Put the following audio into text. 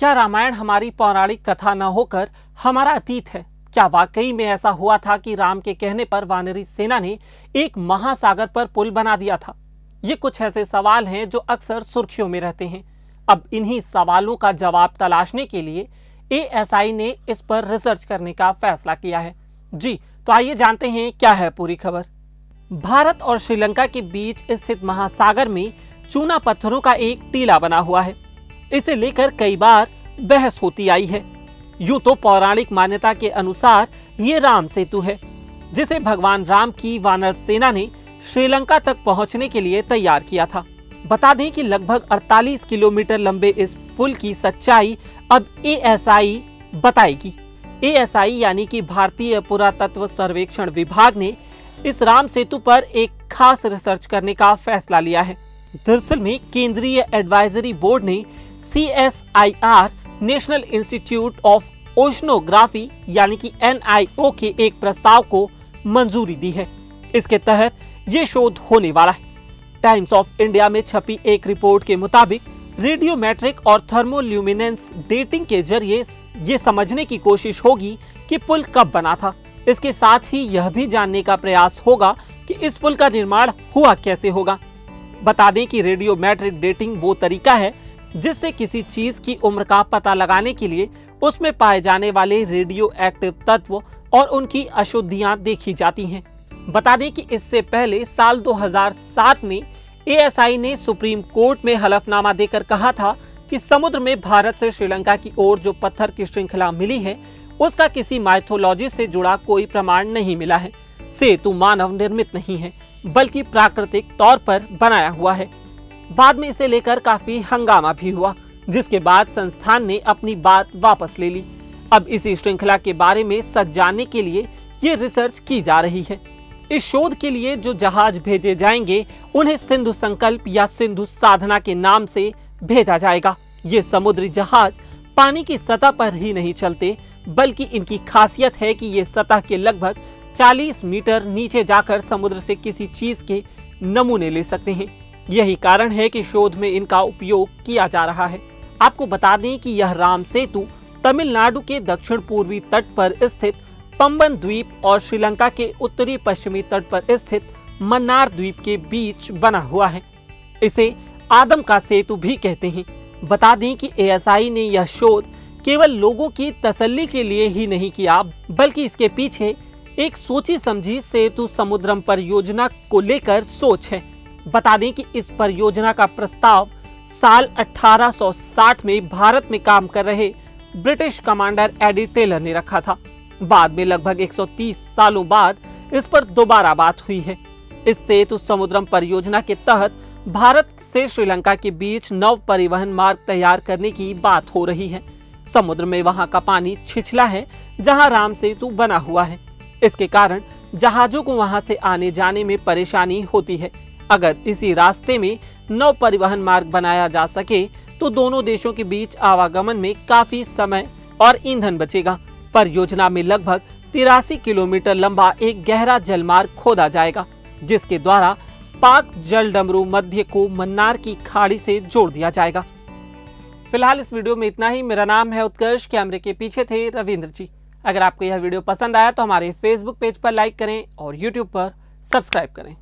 क्या रामायण हमारी पौराणिक कथा न होकर हमारा अतीत है? क्या वाकई में ऐसा हुआ था कि राम के कहने पर वानरी सेना ने एक महासागर पर पुल बना दिया था? ये कुछ ऐसे सवाल हैं जो अक्सर सुर्खियों में रहते हैं। अब इन्हीं सवालों का जवाब तलाशने के लिए एएसआई ने इस पर रिसर्च करने का फैसला किया है। जी, तो आइए जानते हैं क्या है पूरी खबर। भारत और श्रीलंका के बीच स्थित महासागर में चूना पत्थरों का एक टीला बना हुआ है। इसे लेकर कई बार बहस होती आई है। यूं तो पौराणिक मान्यता के अनुसार ये राम सेतु है, जिसे भगवान राम की वानर सेना ने श्रीलंका तक पहुंचने के लिए तैयार किया था। बता दें कि लगभग 48 किलोमीटर लंबे इस पुल की सच्चाई अब एएसआई बताएगी। एएसआई यानी कि भारतीय पुरातत्व सर्वेक्षण विभाग ने इस राम सेतु पर एक खास रिसर्च करने का फैसला लिया है। दरअसल में केंद्रीय एडवाइजरी बोर्ड ने CSIR national institute of oceanography यानी कि NIO के एक प्रस्ताव को मंजूरी दी है। इसके तहत ये शोध होने वाला है। टाइम्स ऑफ इंडिया में छपी एक रिपोर्ट के मुताबिक रेडियोमेट्रिक और थर्मोल्यूमिनेंस डेटिंग के जरिए ये समझने की कोशिश होगी कि पुल कब बना था। इसके साथ ही यह भी जानने का प्रयास होगा कि इस पुल का निर्माण हुआ कैसे होगा। बता दें कि रेडियोमेट्रिक डेटिंग वो तरीका है जिससे किसी चीज की उम्र का पता लगाने के लिए उसमें पाए जाने वाले रेडियो एक्टिव तत्व और उनकी अशुद्धियां देखी जाती हैं। बता दें कि इससे पहले साल 2007 में एएसआई ने सुप्रीम कोर्ट में हलफनामा देकर कहा था कि समुद्र में भारत से श्रीलंका की ओर जो पत्थर की श्रृंखला मिली है उसका किसी माइथोलॉजी से जुड़ा कोई प्रमाण नहीं मिला है। सेतु मानव निर्मित नहीं है बल्कि प्राकृतिक तौर पर बनाया हुआ है। बाद में इसे लेकर काफी हंगामा भी हुआ, जिसके बाद संस्थान ने अपनी बात वापस ले ली। अब इसी श्रृंखला के बारे में सच जानने के लिए ये रिसर्च की जा रही है। इस शोध के लिए जो जहाज भेजे जाएंगे उन्हें सिंधु संकल्प या सिंधु साधना के नाम से भेजा जाएगा। ये समुद्री जहाज पानी की सतह पर ही नहीं चलते, बल्कि इनकी खासियत है कि ये सतह के लगभग 40 मीटर नीचे जाकर समुद्र से किसी चीज के नमूने ले सकते हैं। यही कारण है कि शोध में इनका उपयोग किया जा रहा है। आपको बता दें कि यह राम सेतु तमिलनाडु के दक्षिण पूर्वी तट पर स्थित पंबन द्वीप और श्रीलंका के उत्तरी पश्चिमी तट पर स्थित मन्नार द्वीप के बीच बना हुआ है। इसे आदम का सेतु भी कहते हैं। बता दें कि एएसआई ने यह शोध केवल लोगों की तसल्ली के लिए ही नहीं किया, बल्कि इसके पीछे एक सोची समझी सेतु समुद्रम परियोजना को लेकर सोच है। बता दें कि इस परियोजना का प्रस्ताव साल 1860 में भारत में काम कर रहे ब्रिटिश कमांडर एडी टेलर ने रखा था। बाद में लगभग 130 सालों बाद इस पर दोबारा बात हुई है। इस सेतु समुद्रम परियोजना के तहत भारत से श्रीलंका के बीच नव परिवहन मार्ग तैयार करने की बात हो रही है। समुद्र में वहां का पानी छिछला है जहां राम सेतु बना हुआ है। इसके कारण जहाजों को वहां से आने जाने में परेशानी होती है। अगर इसी रास्ते में नव परिवहन मार्ग बनाया जा सके तो दोनों देशों के बीच आवागमन में काफी समय और ईंधन बचेगा। परियोजना में लगभग 83 किलोमीटर लंबा एक गहरा जलमार्ग खोदा जाएगा, जिसके द्वारा पाक जलडमरू मध्य को मन्नार की खाड़ी से जोड़ दिया जाएगा। फिलहाल इस वीडियो में इतना ही। मेरा नाम है उत्कर्ष, कैमरे के पीछे थे रविंद्र जी। अगर आपको यह वीडियो पसंद आया तो हमारे फेसबुक पेज पर लाइक करें और यूट्यूब पर सब्सक्राइब करें।